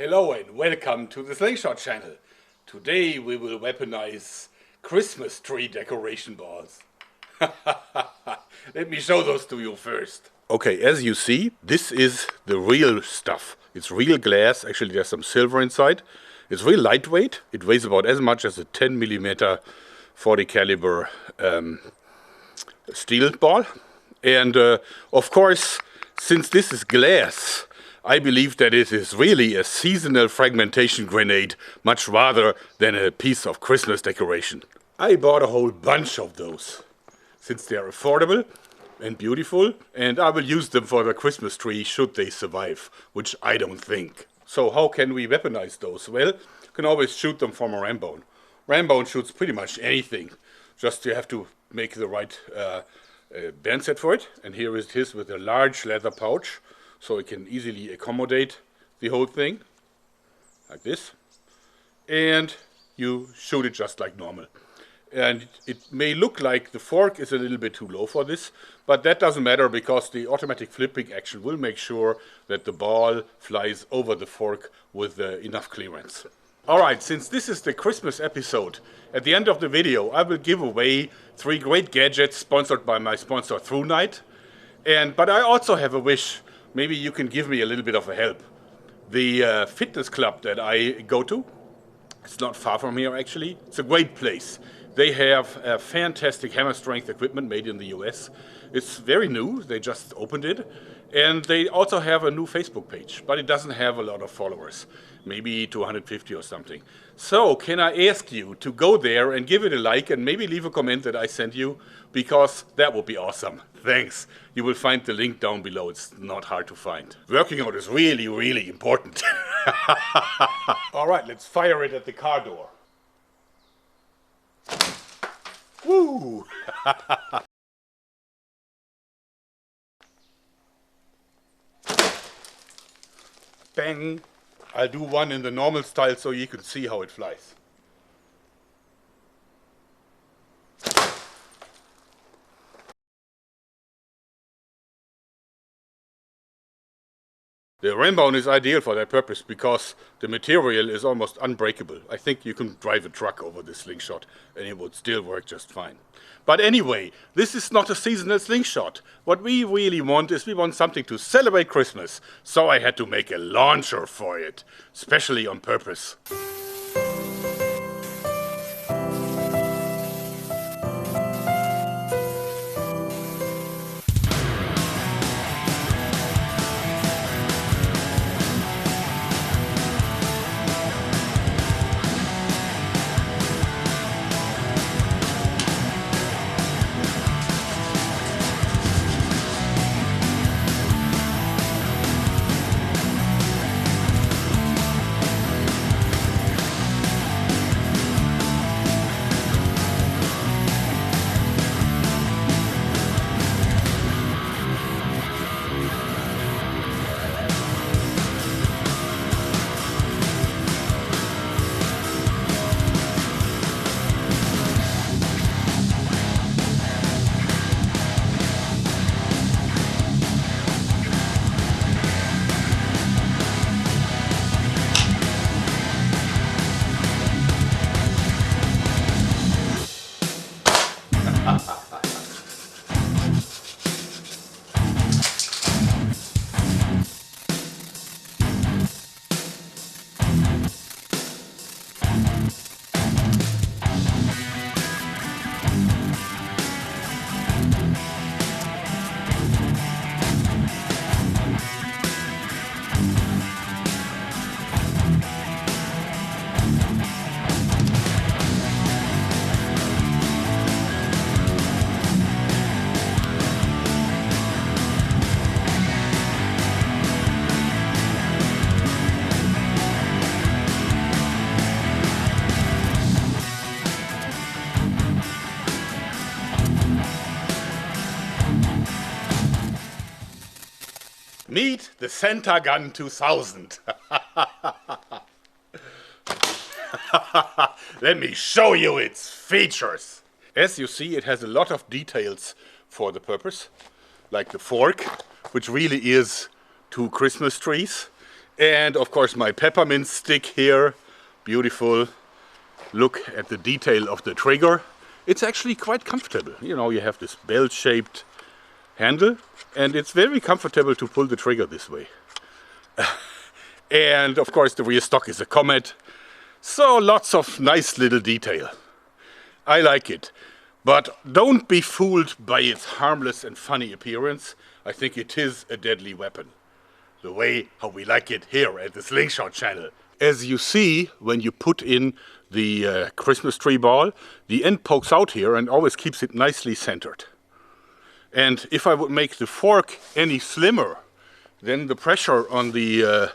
Hello and welcome to the Slingshot Channel. Today we will weaponize Christmas tree decoration balls. Let me show those to you first. Okay, as you see, this is the real stuff. It's real glass. Actually, there's some silver inside. It's real lightweight. It weighs about as much as a 10mm 40 caliber steel ball. And of course, since this is glass, I believe that it is really a seasonal fragmentation grenade, much rather than a piece of Christmas decoration. I bought a whole bunch of those, since they are affordable and beautiful, and I will use them for the Christmas tree should they survive, which I don't think. So how can we weaponize those? Well, you can always shoot them from a Rambone. Rambone shoots pretty much anything, just you have to make the right band set for it. And here it is with a large leather pouch, so it can easily accommodate the whole thing, like this. And you shoot it just like normal. And it may look like the fork is a little bit too low for this, but that doesn't matter because the automatic flipping action will make sure that the ball flies over the fork with enough clearance. Alright, since this is the Christmas episode, at the end of the video I will give away 3 great gadgets sponsored by my sponsor Thrunite. But I also have a wish. Maybe you can give me a little bit of a help. The fitness club that I go to, it's not far from here actually. It's a great place. They have fantastic hammer strength equipment made in the US. It's very new, they just opened it. And they also have a new Facebook page, but it doesn't have a lot of followers. Maybe 250 or something. So can I ask you to go there and give it a like and maybe leave a comment that I sent you, because that would be awesome. Thanks. You will find the link down below. It's not hard to find. Working out is really, really important. All right, let's fire it at the car door. Woo! Bang! I'll do one in the normal style so you can see how it flies. The Rambone is ideal for that purpose because the material is almost unbreakable. I think you can drive a truck over this slingshot and it would still work just fine. But anyway, this is not a seasonal slingshot. What we really want is we want something to celebrate Christmas. So I had to make a launcher for it, especially on purpose. Meet the Santa Gun 2000. Let me show you its features. As you see, it has a lot of details for the purpose, like the fork, which really is 2 Christmas trees, And of course my peppermint stick here, beautiful. Look at the detail of the trigger. It's actually quite comfortable. You know, you have this bell-shaped handle and it's very comfortable to pull the trigger this way. And of course the rear stock is a Comet. So lots of nice little detail. I like it. But don't be fooled by its harmless and funny appearance. I think it is a deadly weapon. The way how we like it here at the Slingshot Channel. As you see, when you put in the Christmas tree ball, the end pokes out here and always keeps it nicely centered. And if I would make the fork any slimmer, then the pressure on the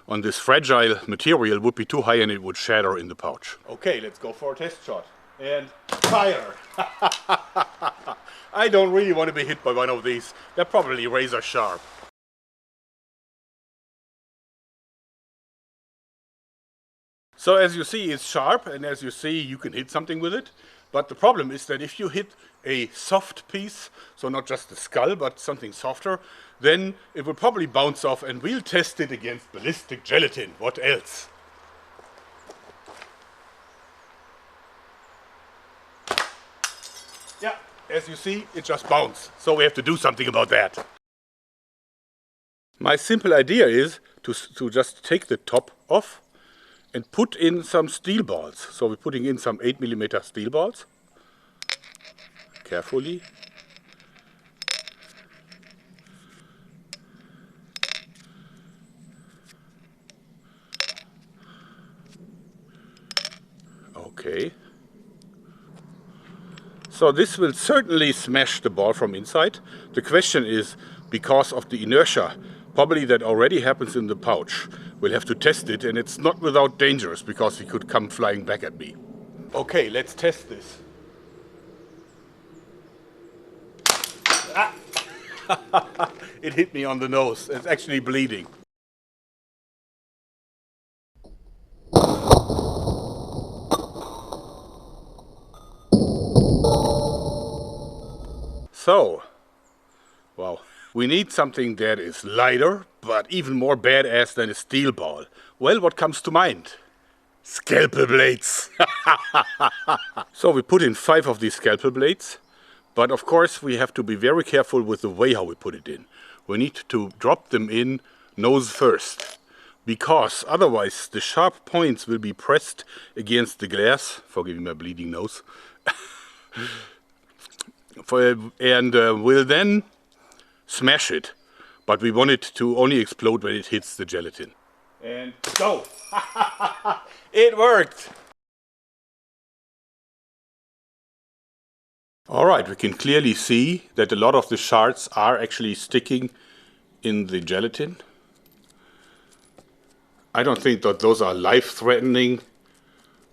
on this fragile material would be too high and it would shatter in the pouch. Okay, let's go for a test shot. And fire! I don't really want to be hit by one of these. They're probably razor sharp. So as you see, it's sharp, and as you see, you can hit something with it. But the problem is that if you hit a soft piece, so not just the skull, but something softer, then it will probably bounce off, and we'll test it against ballistic gelatin. What else? Yeah, as you see, it just bounced. So we have to do something about that. My simple idea is to just take the top off and put in some steel balls. So we're putting in some 8mm steel balls. Carefully. Okay. So this will certainly smash the ball from inside. The question is, because of the inertia, probably that already happens in the pouch. We'll have to test it, and it's not without dangers, because he could come flying back at me. Okay, let's test this. Ah. It hit me on the nose. It's actually bleeding. So, wow. We need something that is lighter, but even more badass than a steel ball. Well, what comes to mind? Scalpel blades! So we put in 5 of these scalpel blades, but of course we have to be very careful with the way how we put it in. We need to drop them in nose first, because otherwise the sharp points will be pressed against the glass, forgive me my bleeding nose, and will then smash it, but we want it to only explode when it hits the gelatin. And go! It worked! Alright, we can clearly see that a lot of the shards are actually sticking in the gelatin. I don't think that those are life-threatening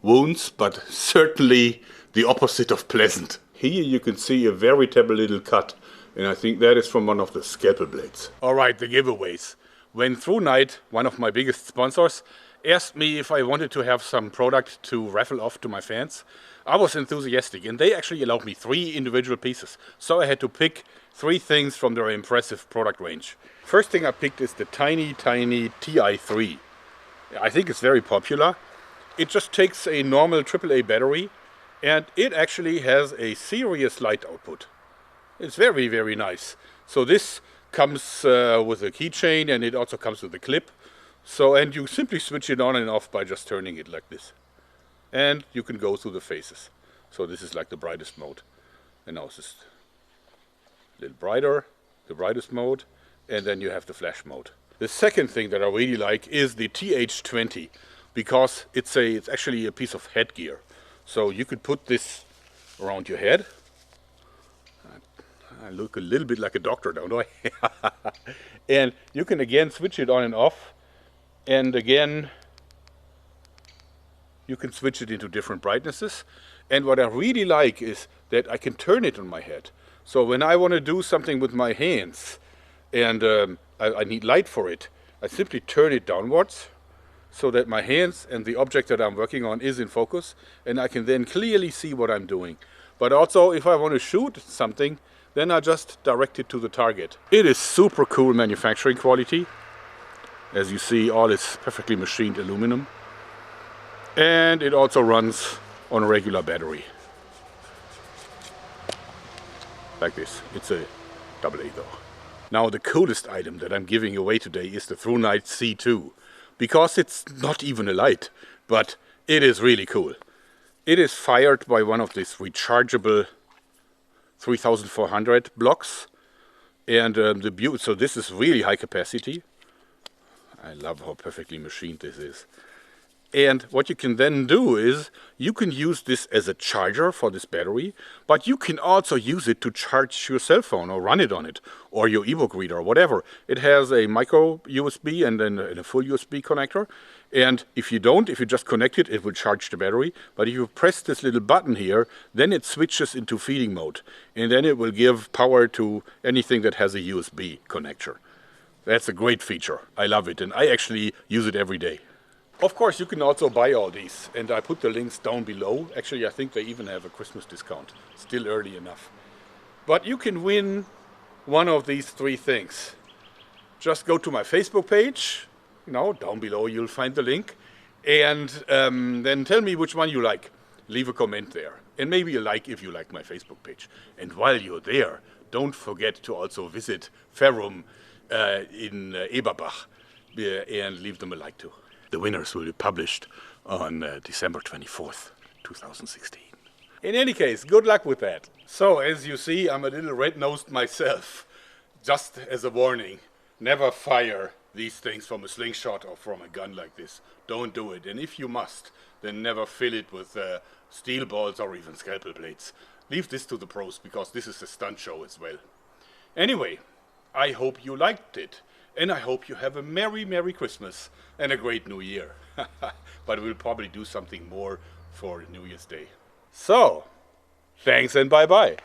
wounds, but certainly the opposite of pleasant. Here you can see a veritable little cut, and I think that is from one of the scalpel blades. Alright, the giveaways. When Thrunite, one of my biggest sponsors, asked me if I wanted to have some product to raffle off to my fans, I was enthusiastic, and they actually allowed me 3 individual pieces. So I had to pick 3 things from their impressive product range. First thing I picked is the Thrunite Ti3. I think it's very popular. It just takes a normal AAA battery, and it actually has a serious light output. It's very, very nice. So this comes with a keychain, and it also comes with a clip. So, and you simply switch it on and off by just turning it like this. And you can go through the phases. So this is like the brightest mode. And now it's just a little brighter, the brightest mode, and then you have the flash mode. The second thing that I really like is the TH20, because it's actually a piece of headgear. So you could put this around your head. I look a little bit like a doctor, don't I? And you can again switch it on and off. And again, you can switch it into different brightnesses. And what I really like is that I can turn it on my head. So when I want to do something with my hands and I need light for it, I simply turn it downwards so that my hands and the object that I'm working on is in focus, and I can then clearly see what I'm doing. But also, if I want to shoot something, then I just direct it to the target. It is super cool manufacturing quality. As you see, all is perfectly machined aluminum. And it also runs on a regular battery. Like this. It's a AA though. Now the coolest item that I'm giving away today is the Thrunite C2. Because it's not even a light, but it is really cool. It is fired by one of these rechargeable 3400 blocks. And so this is really high capacity. I love how perfectly machined this is. And what you can then do is you can use this as a charger for this battery, but you can also use it to charge your cell phone or run it on it, or your ebook reader or whatever. It has a micro USB and then a full USB connector. And if you just connect it, it will charge the battery. But if you press this little button here, then it switches into feeding mode. And then it will give power to anything that has a USB connector. That's a great feature. I love it, and I actually use it every day. Of course, you can also buy all these, and I put the links down below. Actually, I think they even have a Christmas discount. Still early enough. But you can win one of these 3 things. Just go to my Facebook page. Down below you'll find the link. And then tell me which one you like. Leave a comment there. And maybe a like if you like my Facebook page. And while you're there, don't forget to also visit Ferrum in Eberbach and leave them a like too. The winners will be published on December 24th, 2016. In any case, good luck with that. So, as you see, I'm a little red-nosed myself. Just as a warning, never fire these things from a slingshot or from a gun like this. Don't do it. And if you must, then never fill it with steel balls or even scalpel blades. Leave this to the pros, because this is a stunt show as well. Anyway, I hope you liked it. And I hope you have a Merry, Merry Christmas and a great New Year. But we'll probably do something more for New Year's Day. So, thanks and bye-bye.